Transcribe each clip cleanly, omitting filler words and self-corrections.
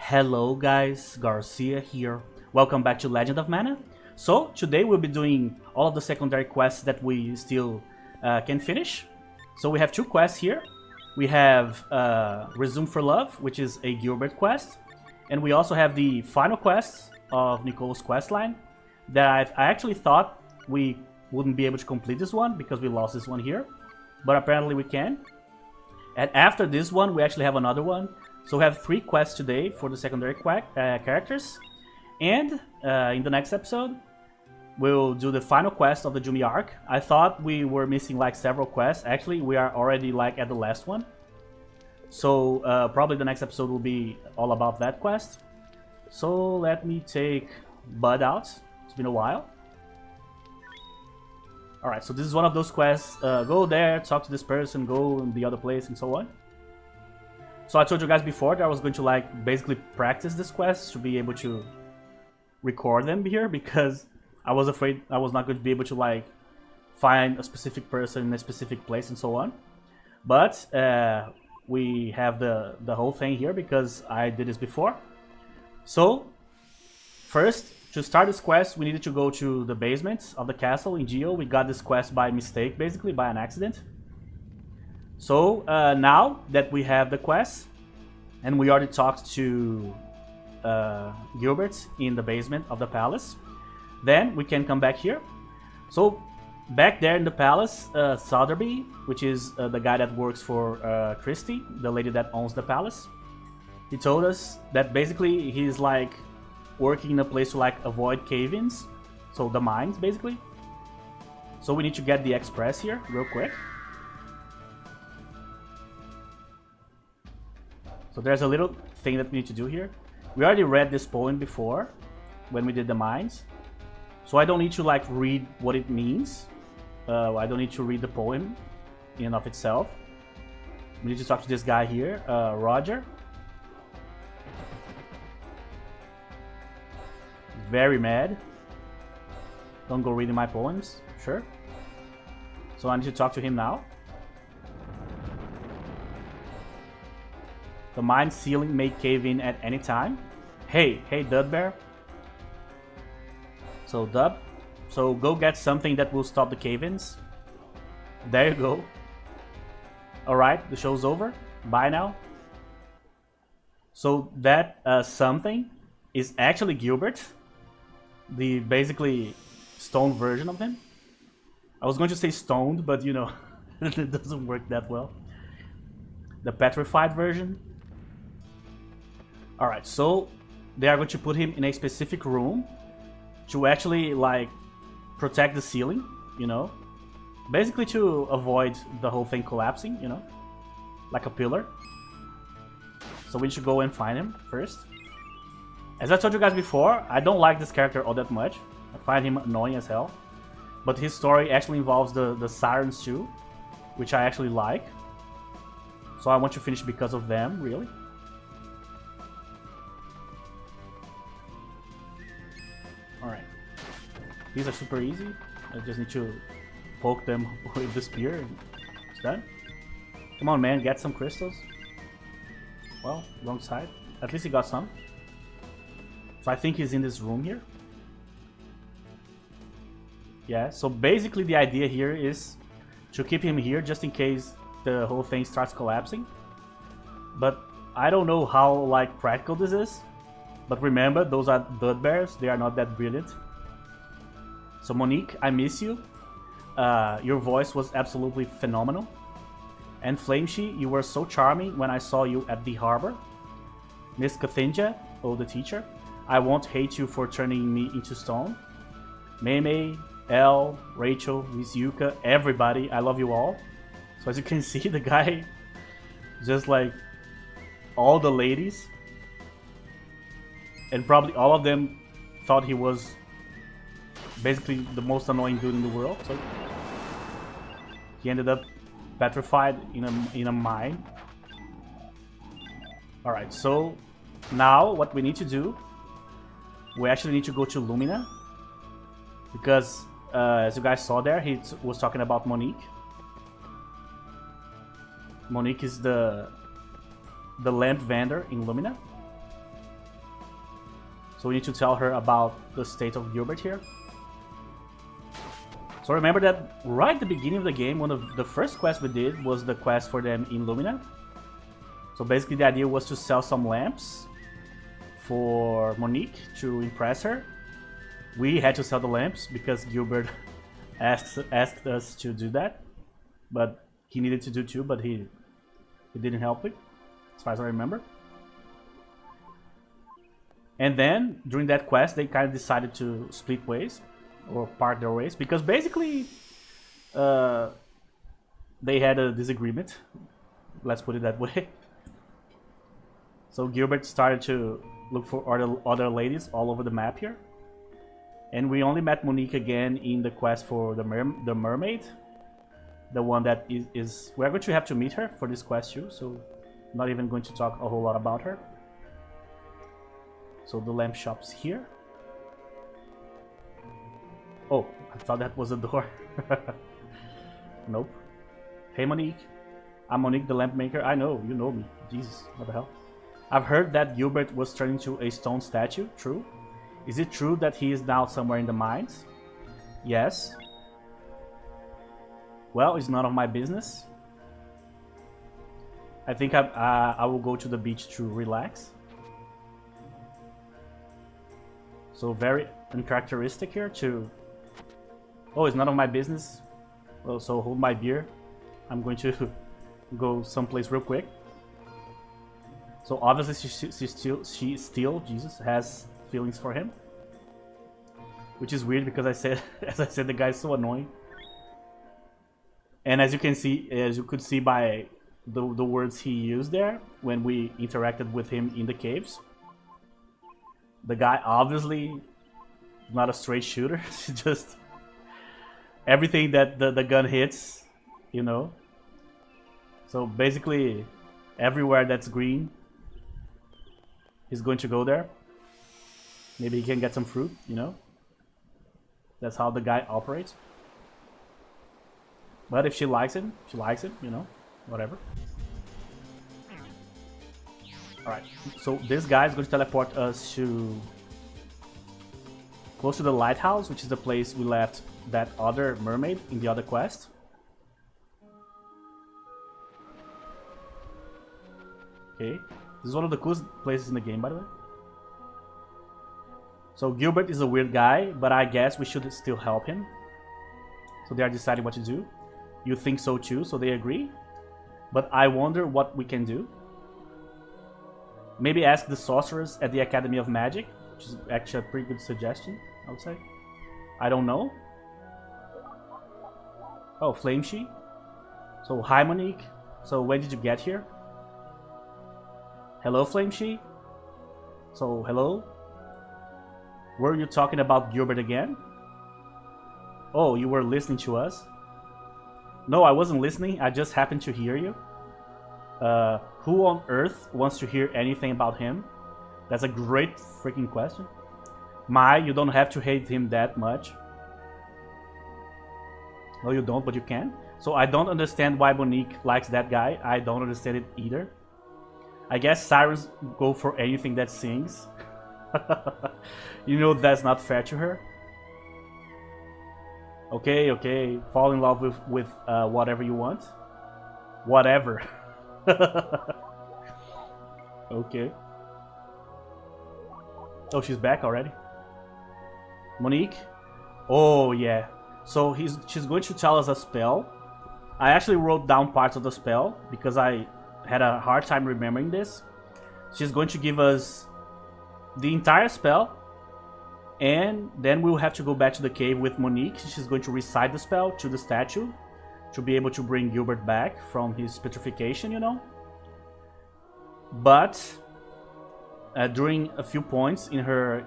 Hello guys, Garcia here. Welcome back to Legend of Mana. So today we'll be doing all of the secondary quests that we still can finish. So we have two quests here. We have Resume for Love, which is a Gilbert quest. And we also have the final quest of Nicole's questline that I actually thought we wouldn't be able to complete this one because we lost this one here. But apparently we can. And after this one, we actually have another one. So we have 3 quests today for the secondary characters. And in the next episode, we'll do the final quest of the Jumi arc. I thought we were missing like several quests. Actually, we are already like at the last one. So probably the next episode will be all about that quest. So let me take Bud out. It's been a while. Alright, so this is one of those quests. Go there, talk to this person, go in the other place, and so on. So I told you guys before that I was going to like basically practice this quest to be able to record them here because I was afraid I was not going to be able to like find a specific person in a specific place and so on. But we have the whole thing here because I did this before. So first, to start this quest, we needed to go to the basement of the castle in Geo. We got this quest by mistake, basically by an accident. So now that we have the quest, and we already talked to Gilbert in the basement of the palace, then we can come back here. So back there in the palace, Sotheby, which is the guy that works for Christie, the lady that owns the palace, he told us that basically he's like working in a place to like avoid cave-ins, so the mines basically. So we need to get the express here real quick. So there's a little thing that we need to do here. We already read this poem before when we did the mines. So I don't need to like read what it means. I don't need to read the poem in and of itself. We need to talk to this guy here, Roger. Very mad. Don't go reading my poems, sure. So I need to talk to him now. The mine ceiling may cave in at any time. Hey, Dub Bear. So Dub, so go get something that will stop the cave-ins. There you go. Alright, the show's over. Bye now. So that something is actually Gilbert. The basically stone version of him. I was going to say stoned, but you know, it doesn't work that well. The petrified version. Alright, so they are going to put him in a specific room to actually like protect the ceiling, you know. Basically to avoid the whole thing collapsing, you know. Like a pillar. So we should go and find him first. As I told you guys before, I don't like this character all that much. I find him annoying as hell. But his story actually involves the sirens too, which I actually like. So I want to finish because of them, really. Alright. These are super easy. I just need to poke them with the spear and it's done. Come on, man, get some crystals. Well, wrong side. At least he got some. So I think he's in this room here. Yeah, so basically the idea here is to keep him here just in case the whole thing starts collapsing. But I don't know how like practical this is. But remember, those are Dud Bears, they are not that brilliant. So Monique, I miss you. Your voice was absolutely phenomenal. And Flameshy, you were so charming when I saw you at the harbor. Miss Kathinja, oh the teacher, I won't hate you for turning me into stone. Mei, Elle, Rachel, Miss Yuka, everybody, I love you all. So as you can see, the guy, just like all the ladies, and probably all of them thought he was basically the most annoying dude in the world. So he ended up petrified in a mine. Alright, so now what we need to do, we actually need to go to Lumina. Because as you guys saw there, he was talking about Monique. Monique is the lamp vendor in Lumina. So we need to tell her about the state of Gilbert here. So remember that right at the beginning of the game, one of the first quests we did was the quest for them in Lumina. So basically the idea was to sell some lamps for Monique to impress her. We had to sell the lamps because Gilbert asked us to do that. But he needed to do too, but he didn't help it, as far as I remember. And then, during that quest, they kind of decided to split ways, or part their ways, because basically they had a disagreement, let's put it that way. So Gilbert started to look for other ladies all over the map here. And we only met Monique again in the quest for the mermaid. The one that is... We're going to have to meet her for this quest too, so I'm not even going to talk a whole lot about her. So the lamp shop's here. Oh, I thought that was a door. Nope. Hey Monique. I'm Monique the lamp maker. I know, you know me. Jesus, what the hell? I've heard that Gilbert was turned into a stone statue. True. Is it true that he is now somewhere in the mines? Yes. Well, it's none of my business. I think I will go to the beach to relax. So very uncharacteristic here to... Oh, it's none of my business. Well, so hold my beer. I'm going to go someplace real quick. So obviously she still, Jesus, has feelings for him. Which is weird because as I said, the guy's so annoying. And as you could see by the words he used there when we interacted with him in the caves, the guy obviously not a straight shooter. Just everything that the gun hits, you know. So basically everywhere that's green, he's going to go there. Maybe he can get some fruit, you know. That's how the guy operates. But if she likes it, you know, whatever. Alright, so this guy is going to teleport us to close to the lighthouse, which is the place we left that other mermaid in the other quest. Okay, this is one of the coolest places in the game, by the way. So Gilbert is a weird guy, but I guess we should still help him. So they are deciding what to do. You think so too, so they agree. But I wonder what we can do. Maybe ask the sorcerers at the Academy of Magic, which is actually a pretty good suggestion, I would say. I don't know. Oh, Flameshe. So hi Monique. So when did you get here? Hello Flameshe. So hello. Were you talking about Gilbert again? Oh, you were listening to us? No, I wasn't listening. I just happened to hear you. Who on earth wants to hear anything about him? That's a great freaking question. Mai, you don't have to hate him that much. No, you don't, but you can. So I don't understand why Monique likes that guy. I don't understand it either. I guess sirens go for anything that sings. You know that's not fair to her. Okay, okay. Fall in love with whatever you want. Whatever. Okay. Oh, she's back already. Monique? Oh, yeah. So she's going to tell us a spell. I actually wrote down parts of the spell because I had a hard time remembering this. She's going to give us the entire spell, and then we'll have to go back to the cave with Monique. She's going to recite the spell to the statue to be able to bring Gilbert back from his petrification, you know. But during a few points in her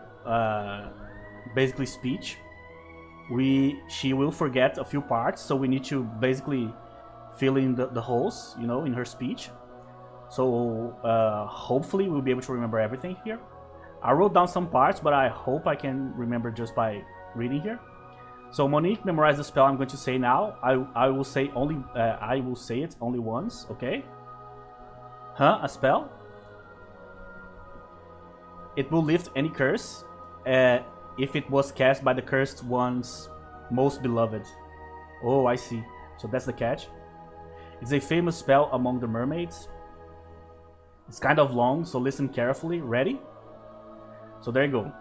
basically speech, she will forget a few parts, so we need to basically fill in the holes, you know, in her speech. So hopefully we'll be able to remember everything here. I wrote down some parts, but I hope I can remember just by reading here. So Monique, memorize the spell I'm going to say now. I will say it only once, okay? Huh? A spell? It will lift any curse. if it was cast by the cursed one's most beloved. Oh, I see. So that's the catch. It's a famous spell among the mermaids. It's kind of long, so listen carefully. Ready? So there you go.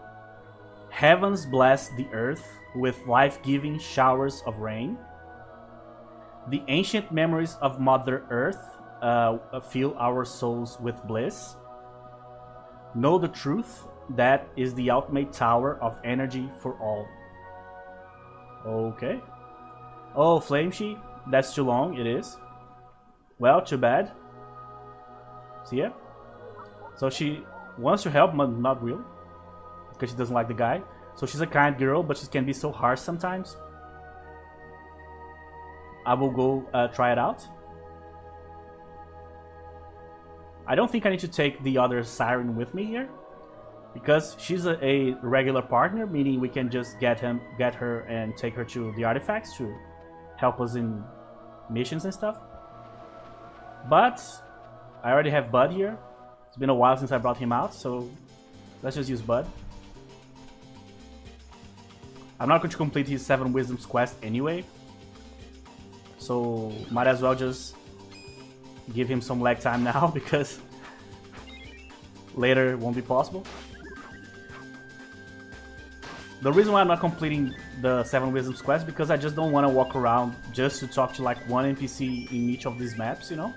Heavens bless the earth with life-giving showers of rain. The ancient memories of Mother Earth fill our souls with bliss. Know the truth, that is the ultimate tower of energy for all. Okay. Oh, Flame Sheet? That's too long, it is. Well, too bad. See ya? So she wants to help, but not really. Because she doesn't like the guy. So she's a kind girl, but she can be so harsh sometimes. I will go try it out. I don't think I need to take the other siren with me here. Because she's a regular partner, meaning we can just get her and take her to the artifacts to help us in missions and stuff. But I already have Bud here. It's been a while since I brought him out, so let's just use Bud. I'm not going to complete his 7 Wisdoms quest anyway, so might as well just give him some lag time now because later it won't be possible. The reason why I'm not completing the 7 Wisdoms quest because I just don't want to walk around just to talk to like one NPC in each of these maps, you know?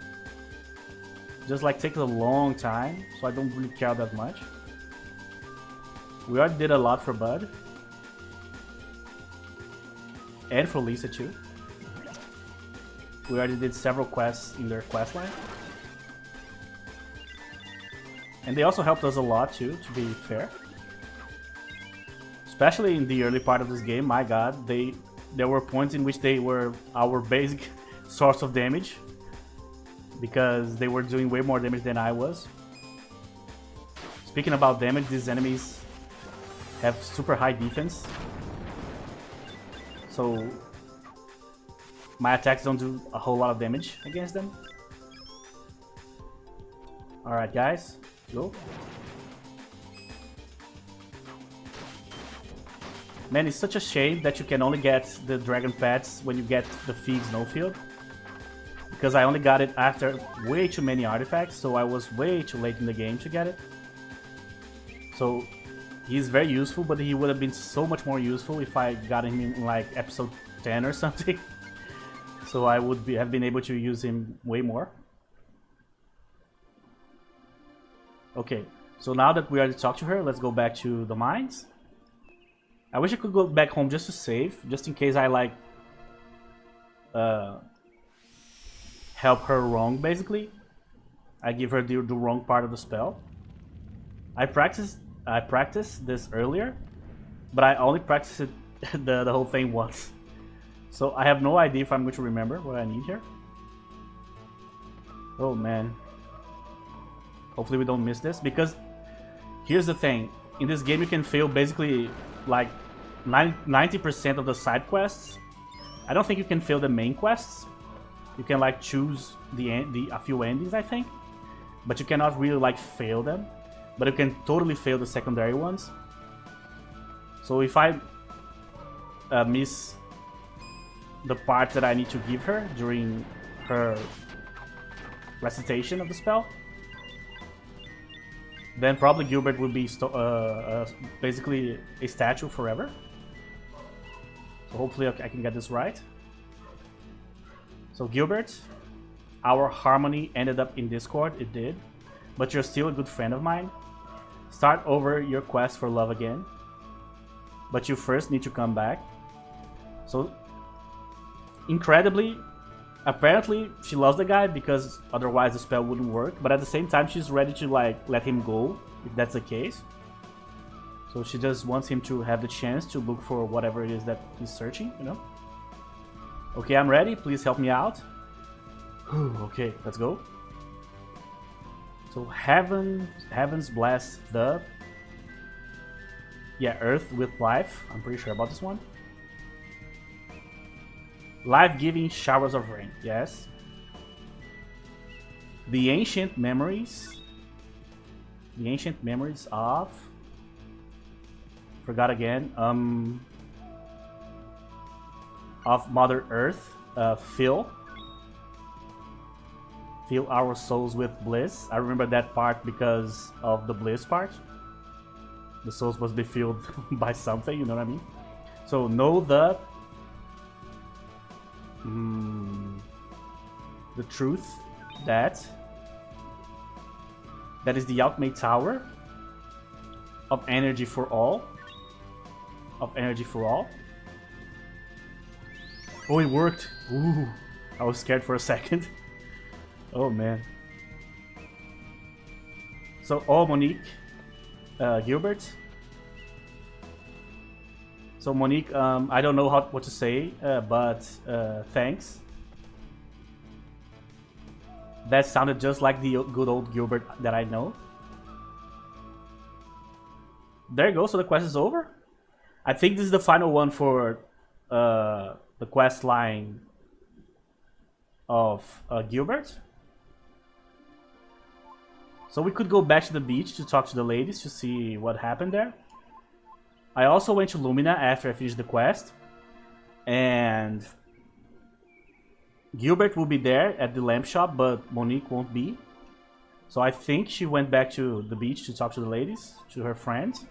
Just like takes a long time, so I don't really care that much. We already did a lot for Bud. And for Lisa too. We already did several quests in their quest line. And they also helped us a lot too, to be fair. Especially in the early part of this game, my god, there were points in which they were our basic source of damage. Because they were doing way more damage than I was. Speaking about damage, these enemies have super high defense. So my attacks don't do a whole lot of damage against them. Alright guys, go. Man, it's such a shame that you can only get the dragon pets when you get the Fig Snowfield. Because I only got it after way too many artifacts, so I was way too late in the game to get it. So he's very useful, but he would have been so much more useful if I got him in like episode 10 or something. So I would have been able to use him way more. Okay, so now that we already talked to her, let's go back to the mines. I wish I could go back home just to save, just in case I like help her wrong, basically. I give her the wrong part of the spell. I practiced this earlier, but I only practiced it the whole thing once. So I have no idea if I'm going to remember what I need here. Oh man. Hopefully we don't miss this, because here's the thing. In this game you can fail basically like 90% of the side quests. I don't think you can fail the main quests. You can like choose a few endings, I think, but you cannot really like fail them. But you can totally fail the secondary ones. So if I miss the parts that I need to give her during her recitation of the spell, then probably Gilbert will be basically a statue forever. So hopefully I can get this right. So Gilbert, our harmony ended up in Discord, it did. But you're still a good friend of mine. Start over your quest for love again. But you first need to come back. So, incredibly, apparently she loves the guy because otherwise the spell wouldn't work. But at the same time she's ready to like let him go, if that's the case. So she just wants him to have the chance to look for whatever it is that he's searching, you know? Okay, I'm ready. Please help me out. Okay, let's go. So heavens bless the earth with life. I'm pretty sure about this one. Life-giving showers of rain. Yes. The ancient memories of Forgot again. Of Mother Earth, fill our souls with bliss. I remember that part because of the bliss part. The souls must be filled by something, you know what I mean? So know the truth that is the ultimate tower of energy for all. Of energy for all. Oh, it worked. Ooh, I was scared for a second. Oh man. So, Monique, Gilbert. So Monique, I don't know what to say, but thanks. That sounded just like the good old Gilbert that I know. There you go. So the quest is over. I think this is the final one for the quest line of Gilbert. So we could go back to the beach to talk to the ladies to see what happened there. I also went to Lumina after I finished the quest. And Gilbert will be there at the lamp shop, but Monique won't be. So I think she went back to the beach to talk to the ladies, to her friends.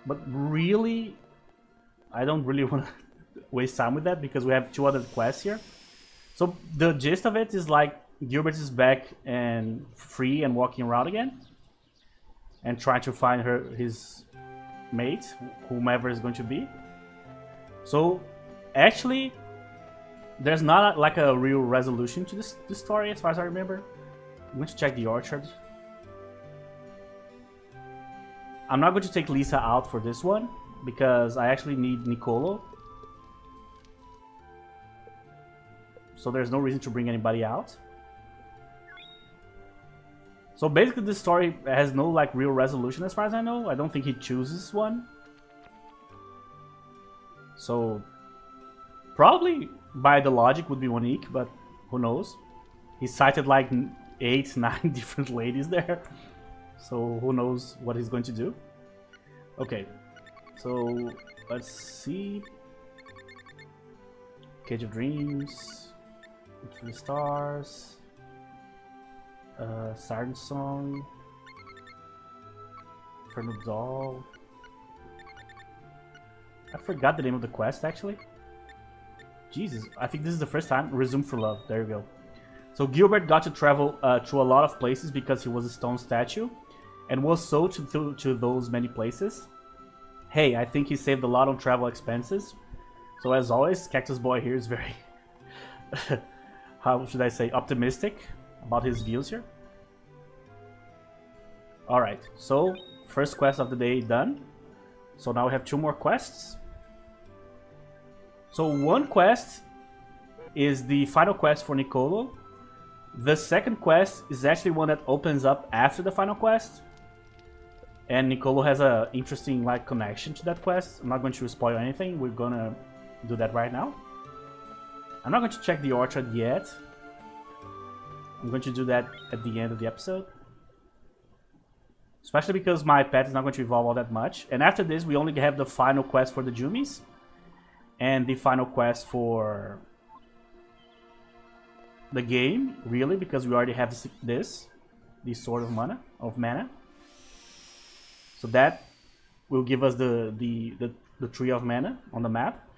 But really, I don't really want to waste time with that because we have 2 other quests here. So the gist of it is like Gilbert is back and free and walking around again. And trying to find his mate, whomever is going to be. So actually, there's not like a real resolution to this story as far as I remember. I'm going to check the orchard. I'm not going to take Lisa out for this one because I actually need Nicolo. So there's no reason to bring anybody out. So basically this story has no like real resolution as far as I know. I don't think he chooses one. So probably by the logic would be Monique, but who knows? He cited like 8, 9 different ladies there. So who knows what he's going to do. Okay, so let's see. Cage of Dreams, Into the Stars, Siren Song, Infernal Doll. I forgot the name of the quest actually. Jesus, I think this is the first time. Resume for Love, there you go. So Gilbert got to travel to a lot of places because he was a stone statue and was sold to those many places. Hey, I think he saved a lot on travel expenses. So as always, Cactus Boy here is very, how should I say, optimistic about his views here. Alright, so first quest of the day done. So now we have 2 more quests. So one quest is the final quest for Nicolo. The second quest is actually one that opens up after the final quest. And Nicolo has an interesting like connection to that quest. I'm not going to spoil anything. We're gonna do that right now. I'm not going to check the orchard yet. I'm going to do that at the end of the episode. Especially because my pet is not going to evolve all that much. And after this, we only have the final quest for the Jumis. And the final quest for the game, really, because we already have this Sword of Mana. So that will give us the Tree of Mana on the map,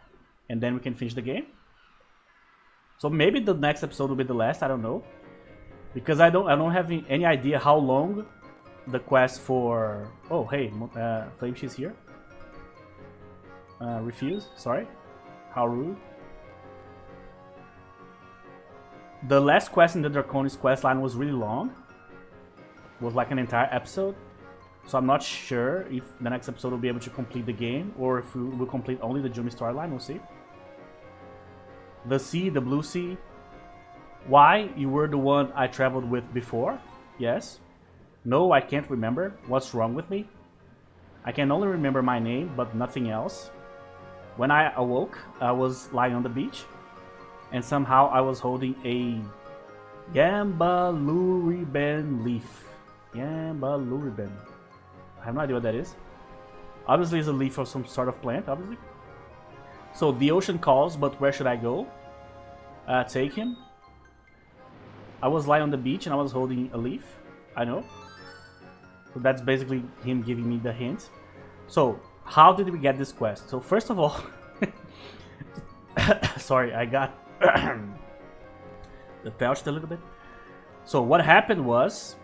and then we can finish the game. So maybe the next episode will be the last. I don't know, because I don't have any idea how long the quest for. Oh hey, Flame she's here. Refuse. Sorry. How rude. The last quest in the Draconis quest line was really long. It was like an entire episode. So I'm not sure if the next episode will be able to complete the game or if we will complete only the Jumi storyline. We'll see. The sea, the blue sea. Why? You were the one I traveled with before? Yes. No, I can't remember. What's wrong with me? I can only remember my name, but nothing else. When I awoke, I was lying on the beach, and somehow I was holding a Yambaluriben leaf. Yambaluriben. I have no idea what that is. Obviously, it's a leaf of some sort of plant, obviously. So the ocean calls, but where should I go? Take him. I was lying on the beach and I was holding a leaf. I know. So that's basically him giving me the hint. So, how did we get this quest? So first of all, sorry, I got the belched a little bit. So what happened was,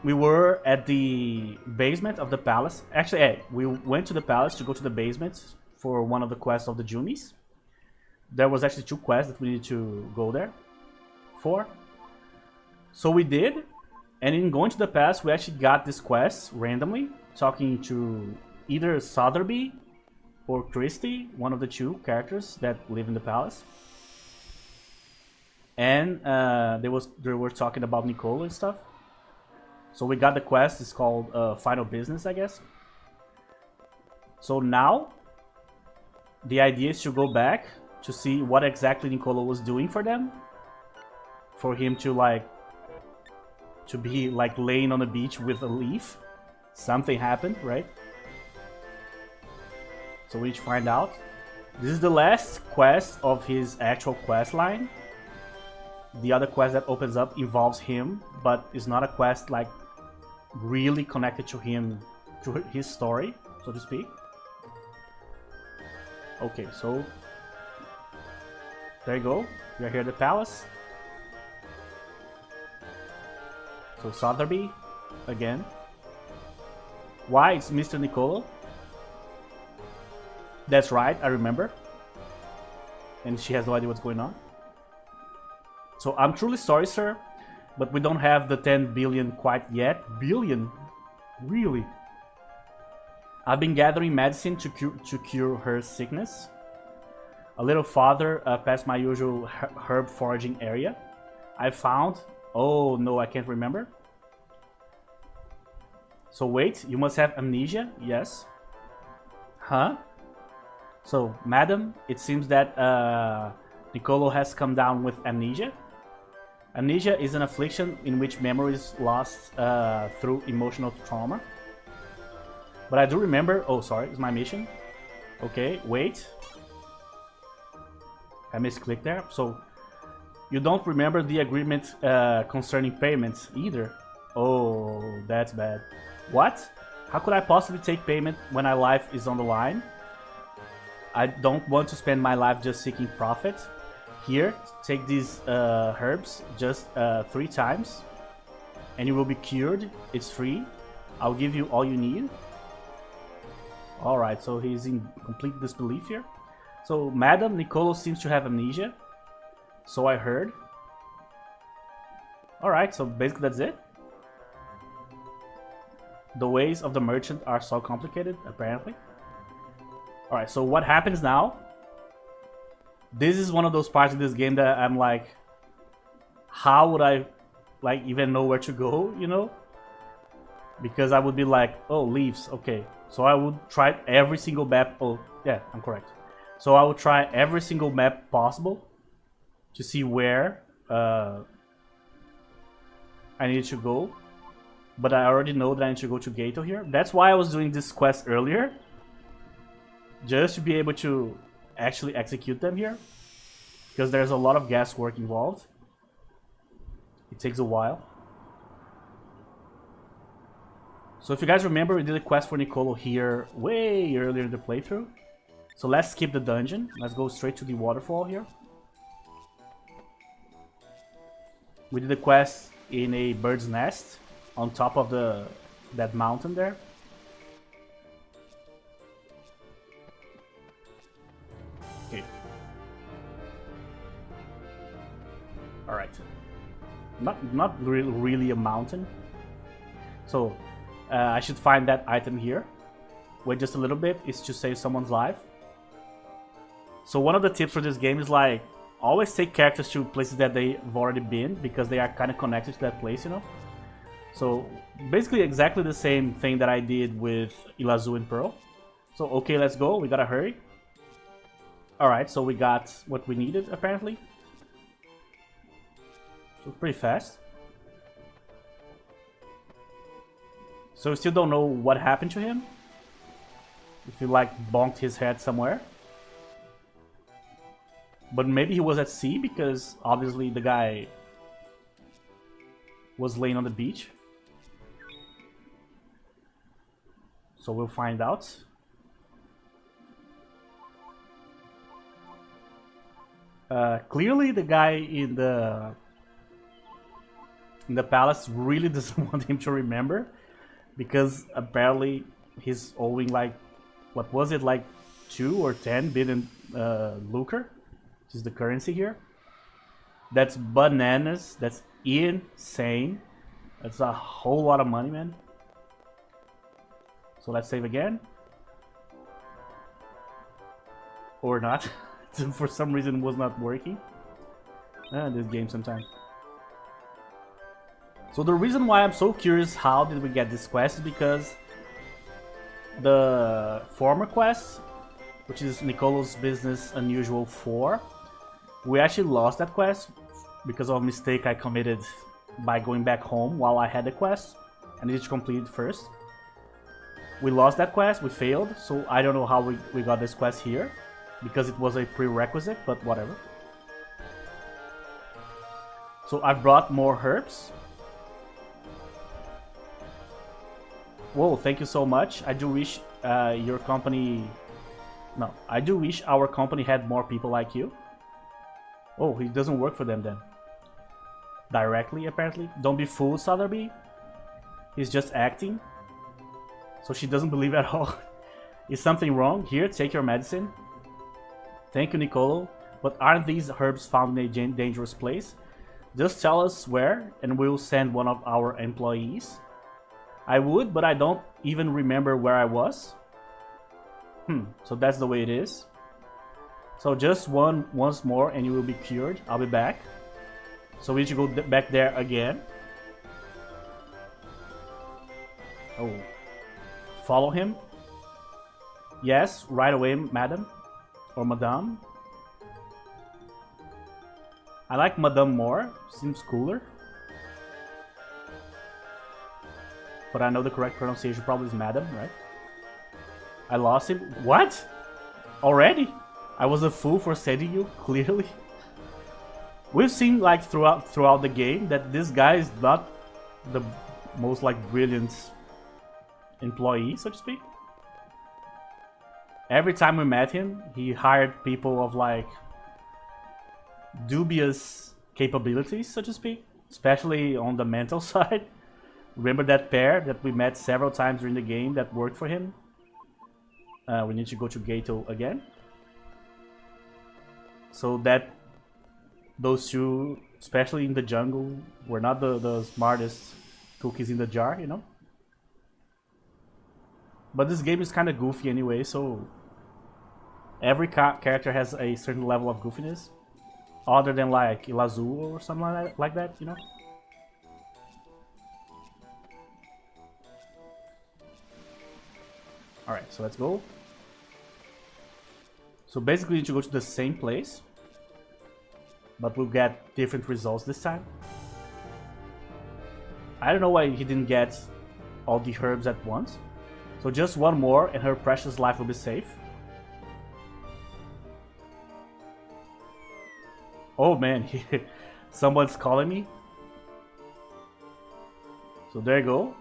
we were at the basement of the palace. Actually, we went to the palace to go to the basement for one of the quests of the Junis. There was actually 2 quests that we needed to go there for. So we did, and in going to the palace, we actually got this quest randomly, talking to either Sotheby or Christy, one of the 2 characters that live in the palace. And they were talking about Nicolo and stuff. So we got the quest. It's called Final Business, I guess. So now the idea is to go back to see what exactly Nicolo was doing for them, for him to be like laying on the beach with a leaf. Something happened, right? So we need to find out. This is the last quest of his actual quest line. The other quest that opens up involves him, but it's not a quest like really connected to him, to his story, so to speak. Okay, so there you go. We are here at the palace. So Sotheby again. Why? It's Mr. Nicolo. That's right, I remember. And she has no idea what's going on. So I'm truly sorry, sir, but we don't have the 10 billion quite yet. Billion? Really? I've been gathering medicine to cure her sickness. A little farther past my usual herb foraging area, I found... Oh no, I can't remember. So wait, you must have amnesia? Yes. Huh? So, madam, it seems that Nicolo has come down with amnesia. Amnesia is an affliction in which memory is lost through emotional trauma. But I do remember... Oh, sorry, it's my mission. Okay, wait. I misclicked there. So, you don't remember the agreement concerning payments either? Oh, that's bad. What? How could I possibly take payment when my life is on the line? I don't want to spend my life just seeking profit. Here, take these herbs just 3 times and you will be cured. It's free. I'll give you all you need. Alright, so he's in complete disbelief here. So, Madam Nicolo seems to have amnesia. So I heard. Alright, so basically that's it. The ways of the merchant are so complicated, apparently. Alright, so what happens now? This is one of those parts of this game that I'm like, how would I like even know where to go, you know? Because I would be like, oh, leaves, okay. So I would try every single map. Oh, yeah, I'm correct. So I would try every single map possible to see where I needed to go. But I already know that I need to go to Gato here. That's why I was doing this quest earlier. Just to be able to actually execute them here. Because there's a lot of guesswork involved. It takes a while. So if you guys remember, we did a quest for Nicolo here way earlier in the playthrough. So let's skip the dungeon. Let's go straight to the waterfall here. We did a quest in a bird's nest on top of that mountain there. Okay. All right. Not really a mountain. So I should find that item here. Wait just a little bit. It's to save someone's life. So one of the tips for this game is like always take characters to places that they've already been because they are kind of connected to that place, you know. So basically exactly the same thing that I did with Ilazu and Pearl. So okay, let's go. We gotta hurry. Alright, so we got what we needed apparently. So pretty fast. So we still don't know what happened to him. If he like bonked his head somewhere. But maybe he was at sea because obviously the guy was laying on the beach. So we'll find out. Clearly the guy in the palace really doesn't want him to remember, because apparently he's owing like, what was it, like 2 or 10 billion lucre, which is the currency here. That's bananas. That's insane. That's a whole lot of money, man. So let's save again. Or not. For some reason it was not working. This game sometimes. So the reason why I'm so curious how did we get this quest is because the former quest, which is Nicolo's Business Unusual 4, we actually lost that quest because of a mistake I committed by going back home while I had the quest. I needed to complete it first. We lost that quest, we failed, so I don't know how we got this quest here, because it was a prerequisite, but whatever. So I've brought more herbs. Whoa, thank you so much. I do wish your company... No, I do wish our company had more people like you. Oh, he doesn't work for them then. Directly, apparently. Don't be fooled, Sotheby. He's just acting. So she doesn't believe at all. Is something wrong? Here, take your medicine. Thank you, Nicolo. But aren't these herbs found in a dangerous place? Just tell us where, and we'll send one of our employees. I would, but I don't even remember where I was. So that's the way it is. So just once more and you will be cured. I'll be back. So we need to go back there again. Oh. Follow him. Yes, right away, madam. Or madame. I like madame more. Seems cooler. But I know the correct pronunciation probably is madam, right? I lost him. What? Already? I was a fool for sending you, clearly. We've seen like throughout the game that this guy is not the most like brilliant employee, so to speak. Every time we met him, he hired people of like dubious capabilities, so to speak, especially on the mental side. Remember that pair that we met several times during the game that worked for him? We need to go to Gato again. So that those two, especially in the jungle, were not the smartest cookies in the jar, you know? But this game is kind of goofy anyway, so every character has a certain level of goofiness, other than like Il Azul or something like that, you know? Alright, so let's go. So basically you need to go to the same place, but we'll get different results this time. I don't know why he didn't get all the herbs at once. So just one more and her precious life will be safe. Oh man, someone's calling me. So there you go.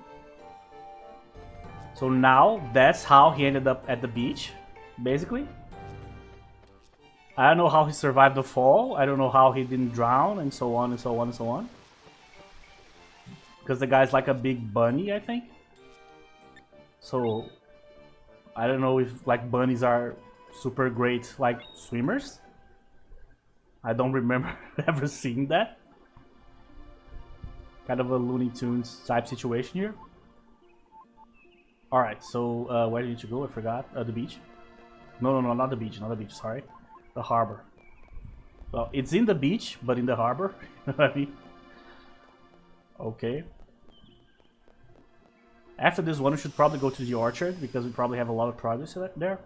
So now that's how he ended up at the beach, basically. I don't know how he survived the fall. I don't know how he didn't drown, and so on and so on and so on. Because the guy's like a big bunny, I think. So I don't know if like bunnies are super great like swimmers. I don't remember ever seeing that. Kind of a Looney Tunes type situation here. Alright, so where did you go? I forgot. The beach? No, not the beach. Not the beach, sorry. The harbor. Well, it's in the beach, but in the harbor. You know what I mean? Okay. After this one, we should probably go to the orchard, because we probably have a lot of progress there.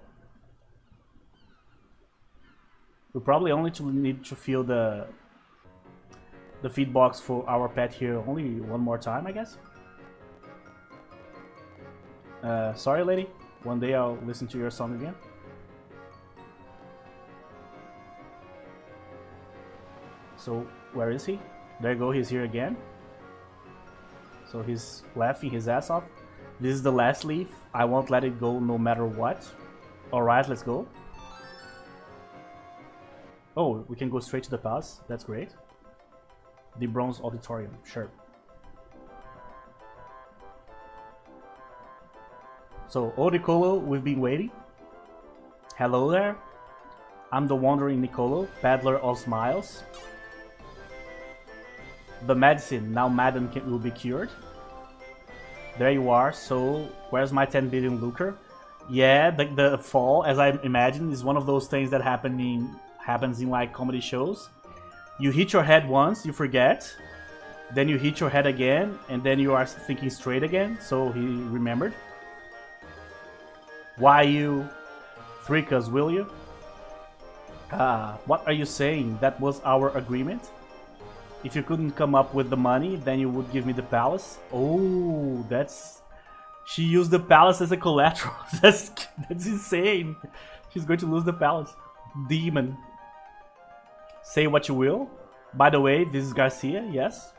We probably only need to fill the feed box for our pet here only one more time, I guess. Sorry, lady. One day I'll listen to your song again. So, where is he? There you go, he's here again. So he's laughing his ass off. This is the last leaf. I won't let it go no matter what. Alright, let's go. Oh, we can go straight to the palace. That's great. The Bronze Auditorium, sure. So, oh Nicolo, we've been waiting. Hello there. I'm the wandering Nicolo, peddler of smiles. The medicine, now Madam will be cured. There you are, so where's my 10 billion lucre? Yeah, the fall, as I imagine, is one of those things that happens in like comedy shows. You hit your head once, you forget. Then you hit your head again, and then you are thinking straight again, so he remembered. Why you freak us, will you? What are you saying? That was our agreement? If you couldn't come up with the money, then you would give me the palace? Oh, that's... She used the palace as a collateral. That's insane. She's going to lose the palace. Demon. Say what you will. By the way, this is Garcia, yes.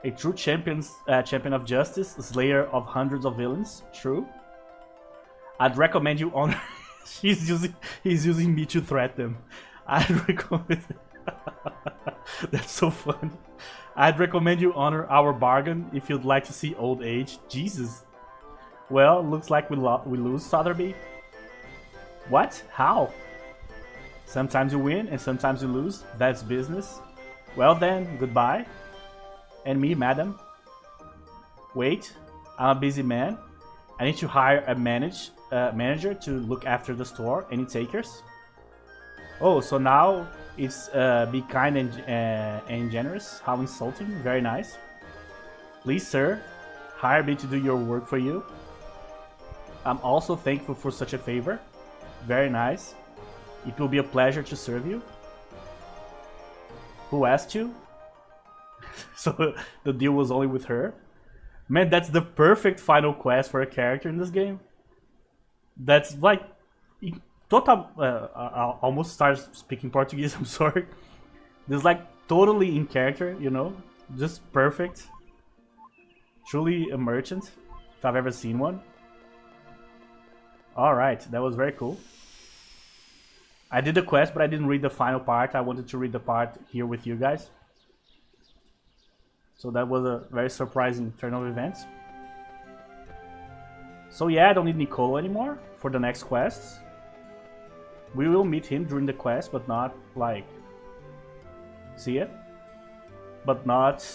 A true champion of justice, slayer of hundreds of villains. True. I'd recommend you honor... He's using me to threat them. I'd recommend... That's so funny. I'd recommend you honor our bargain if you'd like to see old age. Jesus. Well, looks like we lose, Sotheby. What? How? Sometimes you win and sometimes you lose. That's business. Well then, goodbye. And me, madam. Wait, I'm a busy man. I need to hire a manager to look after the store. Any takers? Oh, so now it's be kind and generous. How insulting. Very nice. Please, sir, hire me to do your work for you. I'm also thankful for such a favor. Very nice. It will be a pleasure to serve you. Who asked you? So the deal was only with her. Man, that's the perfect final quest for a character in this game. That's like... Total, I almost started speaking Portuguese, I'm sorry. This is like totally in character, you know? Just perfect. Truly a merchant, if I've ever seen one. Alright, that was very cool. I did the quest, but I didn't read the final part. I wanted to read the part here with you guys. So that was a very surprising turn of events. So yeah, I don't need Nicolo anymore for the next quests. We will meet him during the quest, but not like... See it? But not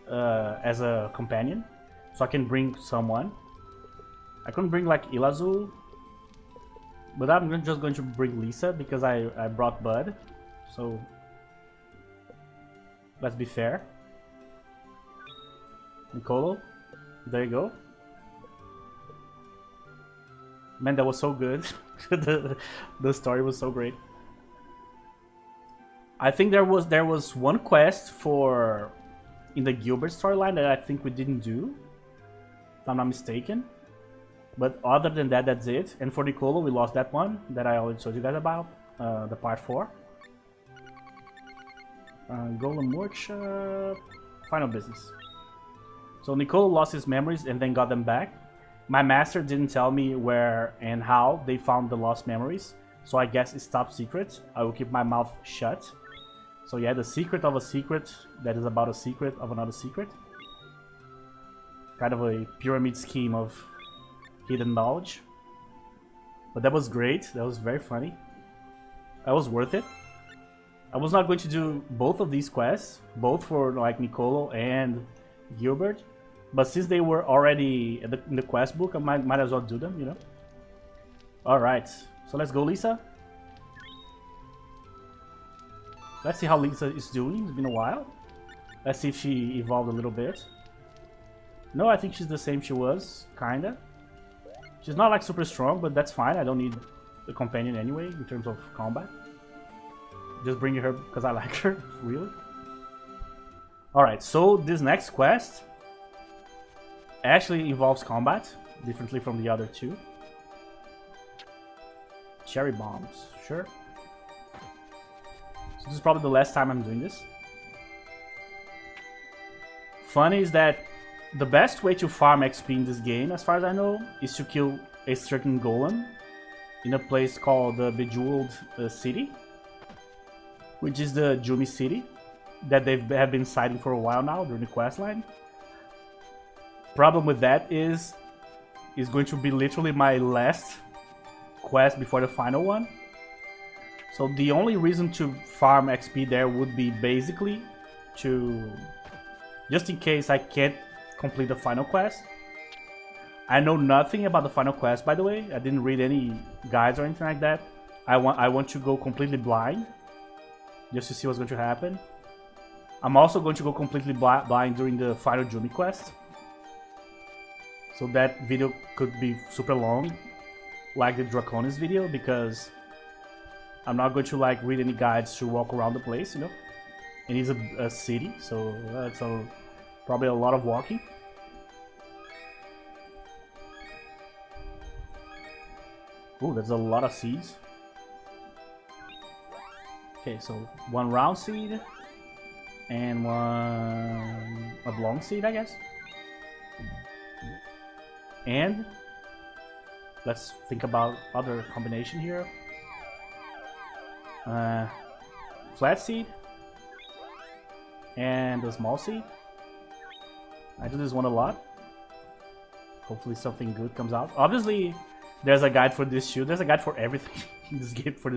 as a companion. So I can bring someone. I couldn't bring like Ilazul. But I'm just going to bring Lisa because I brought Bud. So... Let's be fair. Nicolo. There you go. Man, that was so good. the story was so great. I think there was one quest for in the Gilbert storyline that I think we didn't do, if I'm not mistaken. But other than that, that's it. And for Nicolo, we lost that one that I already told you guys about, the part 4. Golem Workshop, final business. So Nicolo lost his memories and then got them back. My master didn't tell me where and how they found the lost memories, so I guess it's top secret. I will keep my mouth shut. So yeah, the secret of a secret that is about a secret of another secret. Kind of a pyramid scheme of hidden knowledge. But that was great, that was very funny. That was worth it. I was not going to do both of these quests, both for like Nicolo and Gilbert. But since they were already in the quest book, I might as well do them, you know? Alright, so let's go, Lisa. Let's see how Lisa is doing, it's been a while. Let's see if she evolved a little bit. No, I think she's the same she was, kinda. She's not like super strong, but that's fine, I don't need a companion anyway, in terms of combat. Just bringing her because I like her, really. Alright, so this next quest actually involves combat, differently from the other two. Cherry bombs, sure. So this is probably the last time I'm doing this. Funny is that the best way to farm XP in this game, as far as I know, is to kill a certain golem in a place called the Bejeweled City, which is the Jumi City that they have been citing for a while now during the quest line. Problem with that is going to be literally my last quest before the final one. So the only reason to farm XP there would be basically to, just in case I can't complete the final quest. I know nothing about the final quest, by the way. I didn't read any guides or anything like that. I want to go completely blind, just to see what's going to happen. I'm also going to go completely blind during the final Jumi quest. So that video could be super long, like the Draconis video, because I'm not going to like read any guides to walk around the place, you know. It is a city, so that's probably a lot of walking. Ooh, there's a lot of seeds. Okay, so one round seed and one oblong seed, I guess. And let's think about other combination here. Flat seed and a small seed. I do this one a lot. Hopefully something good comes out. Obviously, there's a guide for this too. There's a guide for everything in this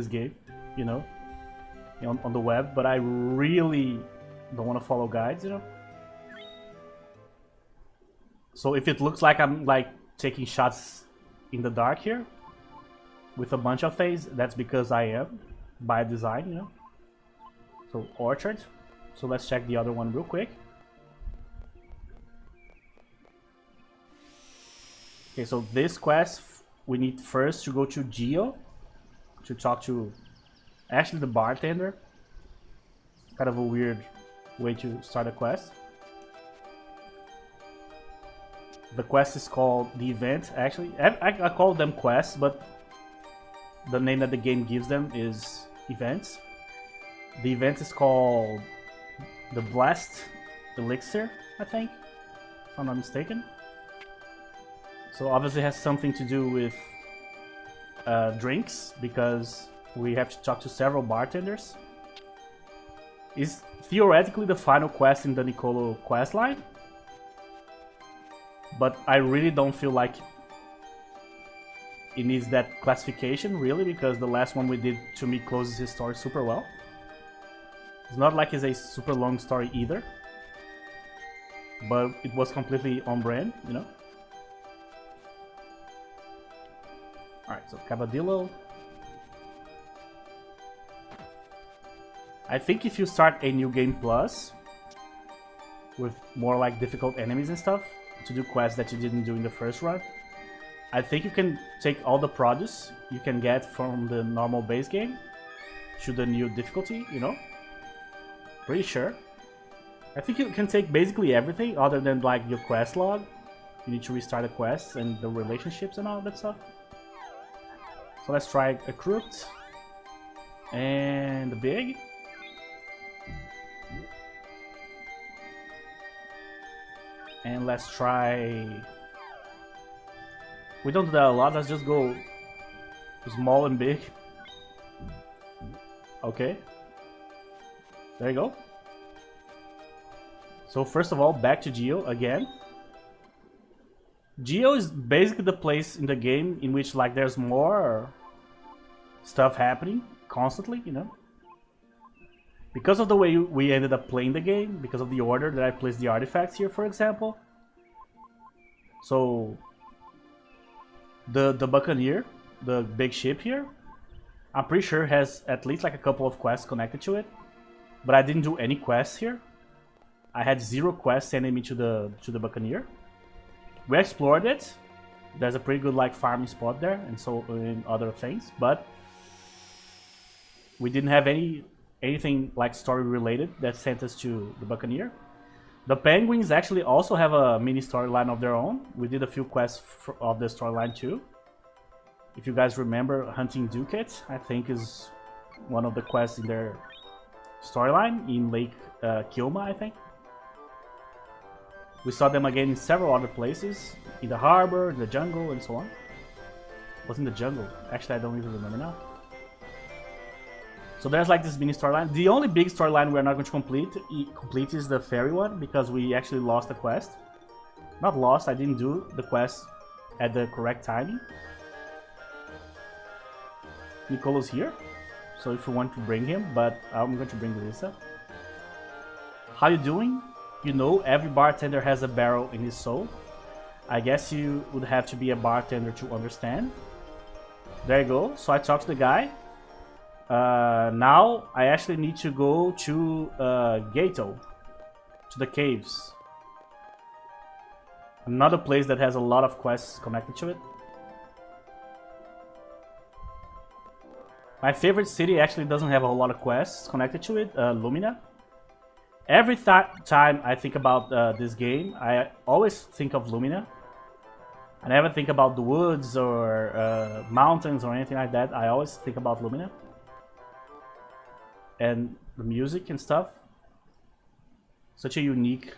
game, you know, on the web. But I really don't want to follow guides, you know. So if it looks like I'm like taking shots in the dark here with a bunch of things, that's because I am by design, you know. So orchard. So let's check the other one real quick. Okay, so this quest we need first to go to Geo to talk to actually the bartender. Kind of a weird way to start a quest. The quest is called the event. Actually, I call them quests, but the name that the game gives them is events. The event is called the Blast Elixir, I think, if I'm not mistaken. So obviously it has something to do with drinks, because we have to talk to several bartenders. It's theoretically the final quest in the Nicolo quest line, but I really don't feel like it needs that classification, really, because the last one we did, to me, closes his story super well. It's not like it's a super long story either, but it was completely on brand, you know. Alright, so Cabadillo. I think if you start a new game plus with more like difficult enemies and stuff to do quests that you didn't do in the first run, I think you can take all the produce you can get from the normal base game to the new difficulty, you know? Pretty sure. I think you can take basically everything other than like your quest log. You need to restart the quests and the relationships and all that stuff. So let's try a crooked and a big. And let's try... We don't do that a lot, let's just go small and big. Okay. There you go. So first of all, back to Geo again. Geo is basically the place in the game in which like there's more stuff happening constantly, you know. Because of the way we ended up playing the game, because of the order that I placed the artifacts here, for example. So the Buccaneer, the big ship here, I'm pretty sure has at least like a couple of quests connected to it. But I didn't do any quests here. I had 0 quests sending me to the Buccaneer. We explored it. There's a pretty good like farming spot there and so in other things, but we didn't have anything like story related that sent us to the Buccaneer. The Penguins actually also have a mini storyline of their own. We did a few quests of the storyline too. If you guys remember, hunting ducats, I think, is one of the quests in their storyline in Lake Kilma, I think. We saw them again in several other places, in the harbor, in the jungle, and so on. Was in the jungle? Actually, I don't even remember now. So there's like this mini storyline. The only big storyline we're not going to complete is the ferry one, because we actually lost the quest. Not lost, I didn't do the quest at the correct timing. Nicolo's here, so if you want to bring him, but I'm going to bring Lisa. How you doing? You know, every bartender has a barrel in his soul. I guess you would have to be a bartender to understand. There you go. So I talked to the guy. Now I actually need to go to Gato, to the caves. Another place that has a lot of quests connected to it. My favorite city actually doesn't have a whole lot of quests connected to it, Lumina. Every time I think about this game, I always think of Lumina. I never think about the woods or mountains or anything like that. I always think about Lumina. And the music and stuff. Such a unique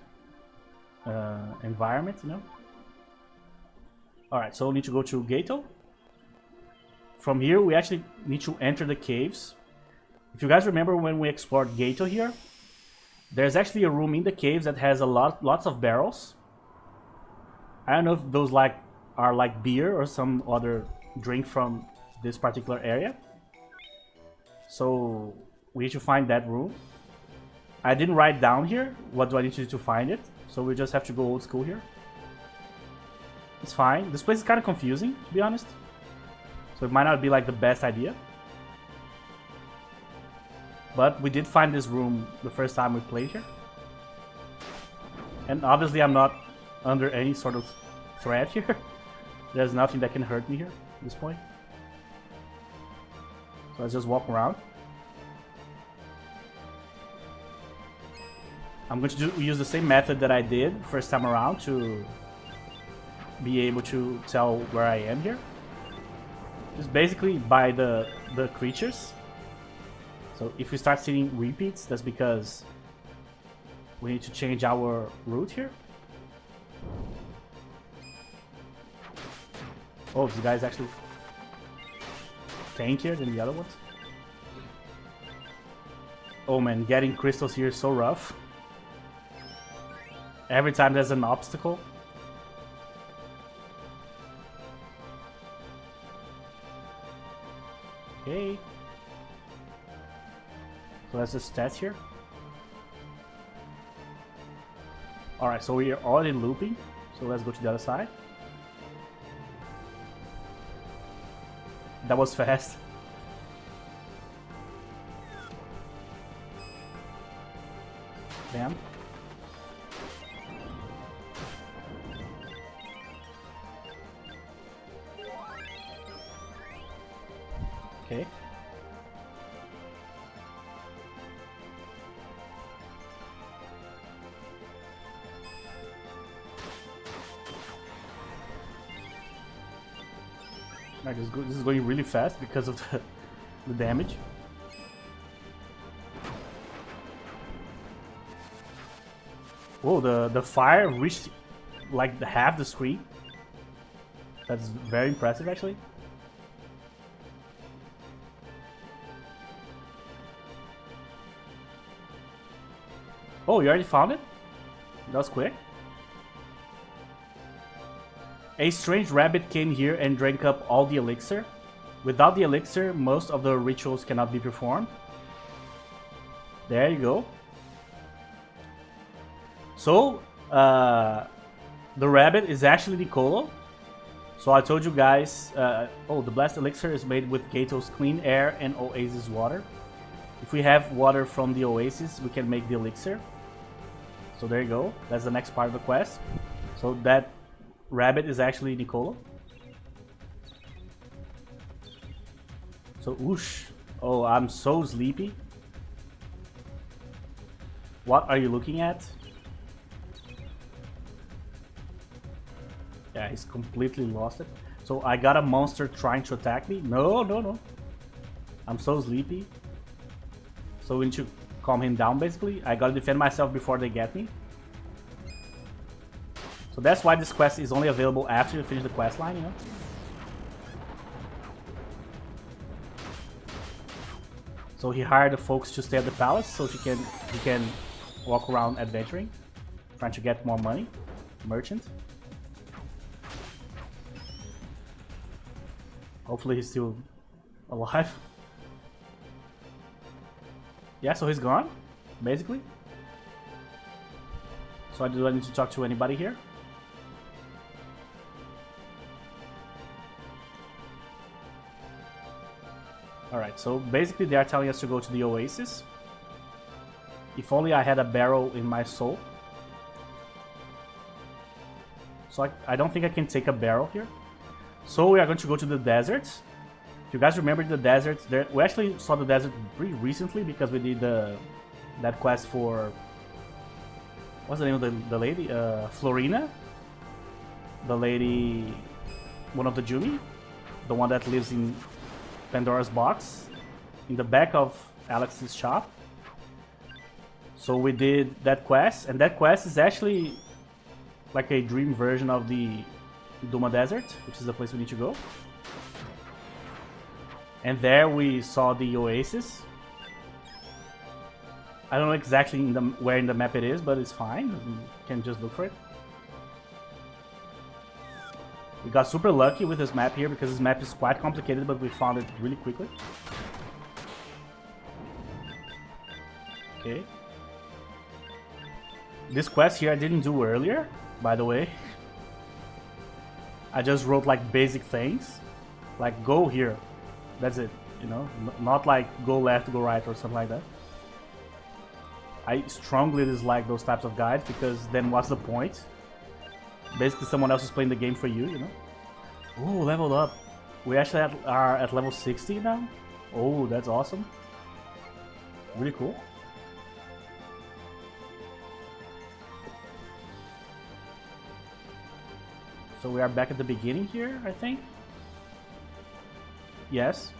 environment, you know? Alright, so we need to go to Gato. From here, we actually need to enter the caves. If you guys remember when we explored Gato here, there's actually a room in the caves that has lots of barrels. I don't know if those are like beer or some other drink from this particular area. So we need to find that room. I didn't write down here what do I need to do to find it, so we just have to go old school here. It's fine. This place is kind of confusing, to be honest. So it might not be like the best idea. But we did find this room the first time we played here. And obviously I'm not under any sort of threat here. There's nothing that can hurt me here at this point. So let's just walk around. I'm going to use the same method that I did first time around to be able to tell where I am here. Just basically by the creatures. So if we start seeing repeats, that's because we need to change our route here. Oh, this guy's actually tankier than the other ones. Oh man, getting crystals here is so rough. Every time there's an obstacle. Okay. So let's just test here. Alright, so we are already looping. So let's go to the other side. That was fast. Damn. Okay. This is going really fast because of the damage. Whoa, the fire reached like half the screen. That's very impressive actually. Oh, you already found it? That was quick. A strange rabbit came here and drank up all the elixir. Without the elixir, most of the rituals cannot be performed. There you go. So, the rabbit is actually Nicolo. So I told you guys, oh, the blessed elixir is made with Gato's clean air and oasis water. If we have water from the oasis, we can make the elixir. So there you go. That's the next part of the quest. So that rabbit is actually Nicolo. So whoosh. Oh, I'm so sleepy. What are you looking at? Yeah, he's completely lost it. So I got a monster trying to attack me. No, no, no. I'm so sleepy. So we need to calm him down, basically. I gotta defend myself before they get me. So that's why this quest is only available after you finish the quest line, you know? So he hired the folks to stay at the palace so he can walk around adventuring, trying to get more money. Merchant. Hopefully he's still alive. Yeah, so he's gone, basically. So do I need to talk to anybody here? Alright, so basically they are telling us to go to the oasis. If only I had a barrel in my soul. So I don't think I can take a barrel here. So we are going to go to the desert. If you guys remember the desert, we actually saw the desert pretty recently because we did that quest for... What's the name of the lady? Florina? The lady... One of the Jumi? The one that lives in Pandora's box. In the back of Alex's shop. So we did that quest, and that quest is actually like a dream version of the Duma Desert, which is the place we need to go. And there we saw the oasis. I don't know exactly where in the map it is, but it's fine. You can just look for it. We got super lucky with this map here because this map is quite complicated, but we found it really quickly. Okay. This quest here I didn't do earlier, by the way. I just wrote like basic things. Like go here. That's it, you know? Not like go left, go right or something like that. I strongly dislike those types of guides because then what's the point? Basically someone else is playing the game for you, you know? Oh, leveled up. We actually are at level 60 now. Oh, that's awesome. Really cool. So we are back at the beginning here, I think. Yes.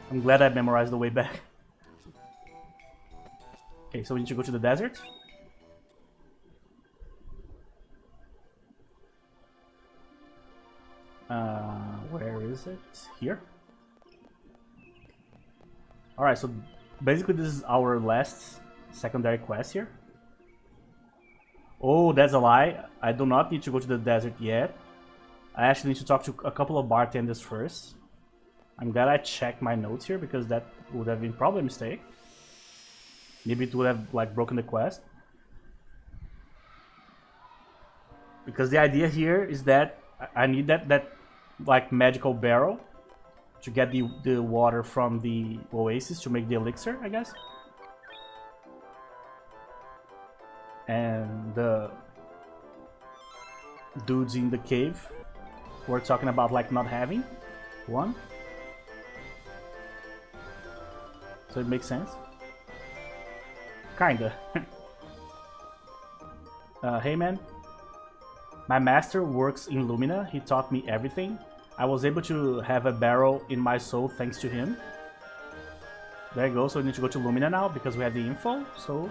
I'm glad I memorized the way back. Okay, so we need to go to the desert. Where is it? Here. Alright, so basically this is our last secondary quest here. Oh, that's a lie. I do not need to go to the desert yet. I actually need to talk to a couple of bartenders first. I'm glad I checked my notes here because that would have been probably a mistake. Maybe it would have like broken the quest. Because the idea here is that I need that like magical barrel to get the water from the oasis to make the elixir, I guess. And the dudes in the cave were talking about like not having one. So it makes sense. Kinda. Hey man. My master works in Lumina. He taught me everything. I was able to have a barrel in my soul thanks to him. There you go. So we need to go to Lumina now because we have the info. So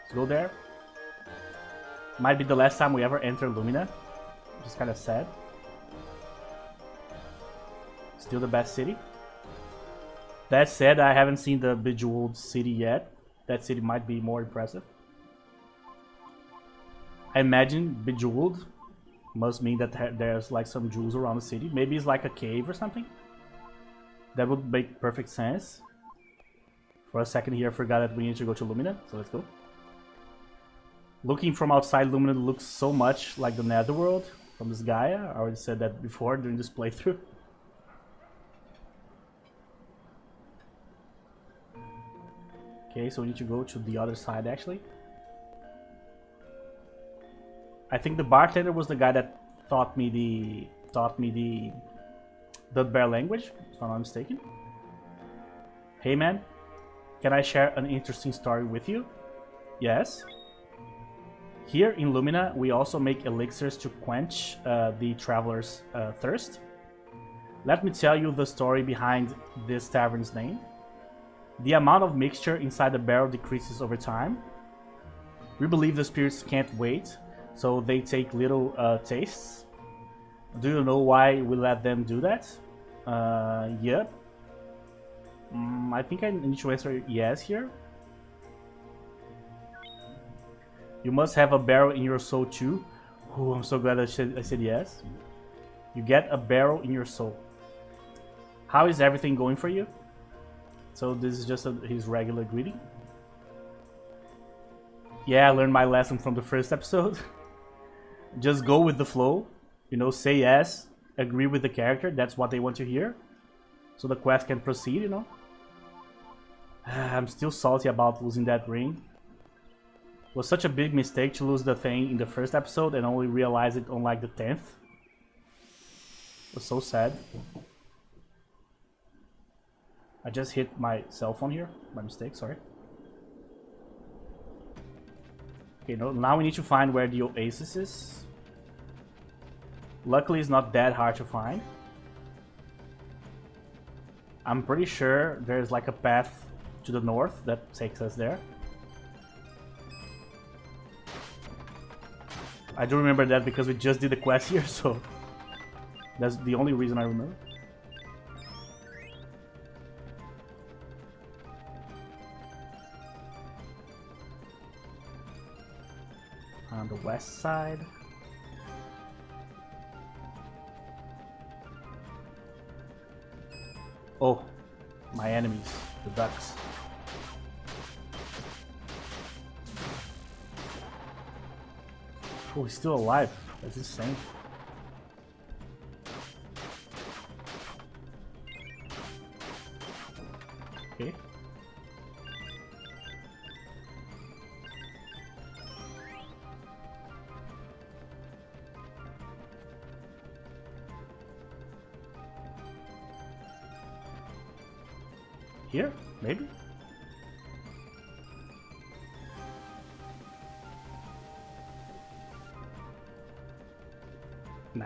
let's go there. Might be the last time we ever enter Lumina, which is kind of sad. Still the best city. That said, I haven't seen the Bejeweled city yet. That city might be more impressive. I imagine Bejeweled must mean that there's like some jewels around the city. Maybe it's like a cave or something. That would make perfect sense. For a second here I forgot that we need to go to Lumina, so let's go. Looking from outside, Lumina looks so much like the Netherworld from this Gaia. I already said that before during this playthrough. Okay, so we need to go to the other side actually. I think the bartender was the guy that taught me the bear language, if I'm not mistaken. Hey man, can I share an interesting story with you? Yes. Here in Lumina, we also make elixirs to quench the traveler's thirst. Let me tell you the story behind this tavern's name. The amount of mixture inside the barrel decreases over time. We believe the spirits can't wait, so they take little tastes. Do you know why we let them do that? Yep. I think I need to answer yes here. You must have a barrel in your soul too. Oh, I'm so glad I said yes. You get a barrel in your soul. How is everything going for you? So this is just his regular greeting. Yeah, I learned my lesson from the first episode. Just go with the flow. You know, say yes, agree with the character. That's what they want to hear. So the quest can proceed, you know. I'm still salty about losing that ring. It was such a big mistake to lose the thing in the first episode and only realize it on like the 10th. It was so sad. I just hit my cell phone here by mistake, sorry. Okay, now we need to find where the oasis is. Luckily, it's not that hard to find. I'm pretty sure there's like a path to the north that takes us there. I do remember that because we just did the quest here, so that's the only reason I remember. On the west side. Oh, my enemies, the ducks. Oh, he's still alive. That's insane. Okay. Here? Maybe? Nah.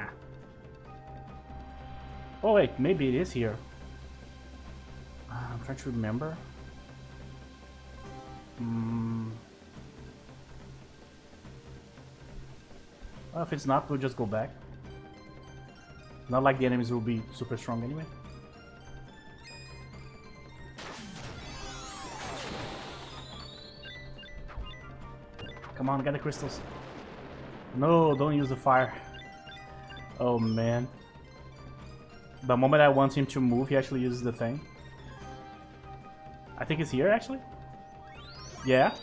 Oh wait, maybe it is here. I'm trying to remember. Well, if it's not, we'll just go back. Not like the enemies will be super strong anyway. Come on, get the crystals. No, don't use the fire. Oh man. The moment I want him to move, he actually uses the thing. I think it's here actually. Yeah.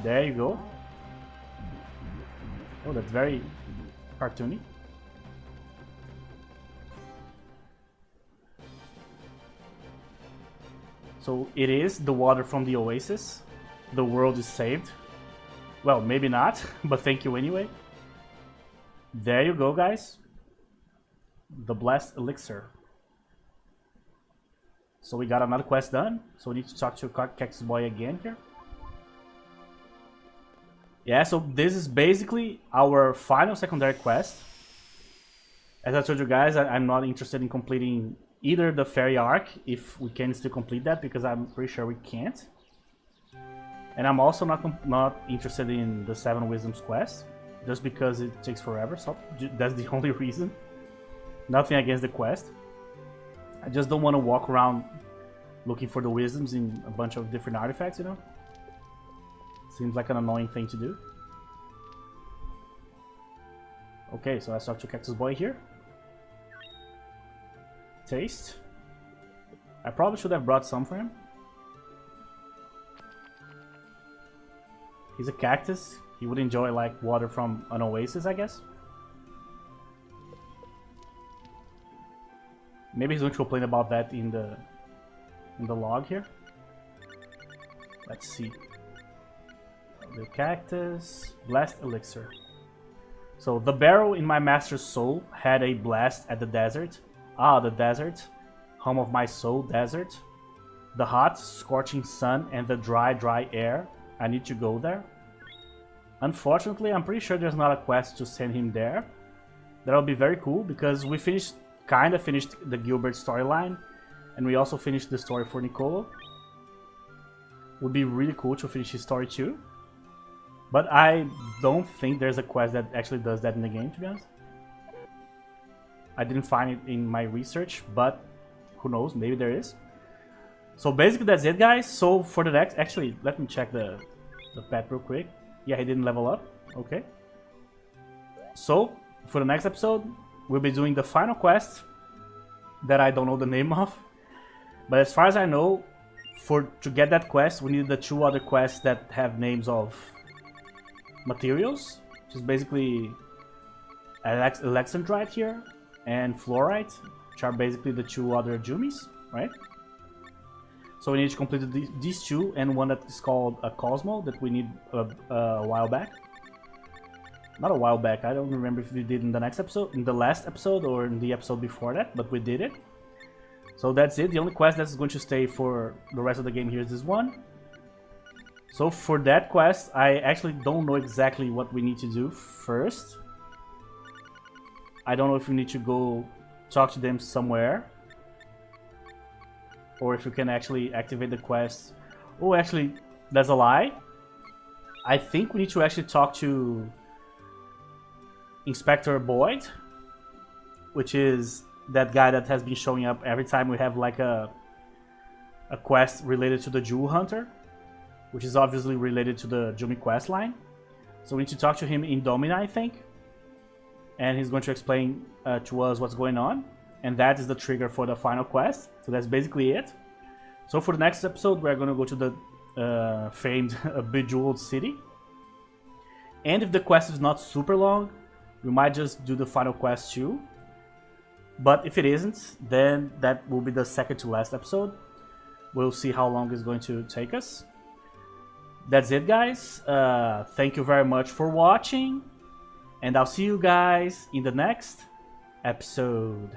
There you go. Oh, that's very cartoony. So it is the water from the oasis. The world is saved. Well, maybe not, but thank you anyway. There you go, guys. The blessed elixir. So we got another quest done. So we need to talk to Cactus Boy again here. Yeah, so this is basically our final secondary quest. As I told you guys, I'm not interested in completing either the fairy arc, if we can still complete that, because I'm pretty sure we can't. And I'm also not interested in the 7 Wisdoms quest, just because it takes forever, so that's the only reason. Nothing against the quest. I just don't want to walk around looking for the Wisdoms in a bunch of different artifacts, you know? Seems like an annoying thing to do. Okay, so let's talk to Cactus Boy here. Taste. I probably should have brought some for him. He's a cactus. He would enjoy like water from an oasis, I guess. Maybe he's going to complain about that in the log here. Let's see. The cactus, blast elixir. So the barrel in my master's soul had a blast at the desert. Ah, the desert, home of my soul, desert. The hot, scorching sun and the dry, dry air I need to go there. Unfortunately, I'm pretty sure there's not a quest to send him there. That'll be very cool because we kinda finished the Gilbert storyline, and we also finished the story for Nicolo. Would be really cool to finish his story too. But I don't think there's a quest that actually does that in the game, to be honest. I didn't find it in my research, but who knows, maybe there is. So basically that's it, guys. So for the next, actually, let me check the pet real quick. Yeah, he didn't level up. Okay. So for the next episode, we'll be doing the final quest that I don't know the name of. But as far as I know, to get that quest, we need the 2 other quests that have names of materials, which is basically Alexandrite here and Fluorite, which are basically the 2 other Jumis, right? So we need to complete these 2 and one that is called a Cosmo that we need a while back. Not a while back, I don't remember if we did in the next episode, in the last episode or in the episode before that, but we did it. So that's it. The only quest that's going to stay for the rest of the game here is this one. So for that quest, I actually don't know exactly what we need to do first. I don't know if we need to go talk to them somewhere, or if you can actually activate the quest. Oh, actually, that's a lie. I think we need to actually talk to Inspector Boyd, which is that guy that has been showing up every time we have like a quest related to the Jewel Hunter, which is obviously related to the Jumi quest line. So we need to talk to him in Domina, I think, and he's going to explain to us what's going on, and that is the trigger for the final quest. So that's basically it. So for the next episode, we're going to go to the famed Bejeweled City, and if the quest is not super long, we might just do the final quest too. But if it isn't, then that will be the second to last episode. We'll see how long it's going to take us. That's it, guys. Thank you very much for watching, and I'll see you guys in the next episode.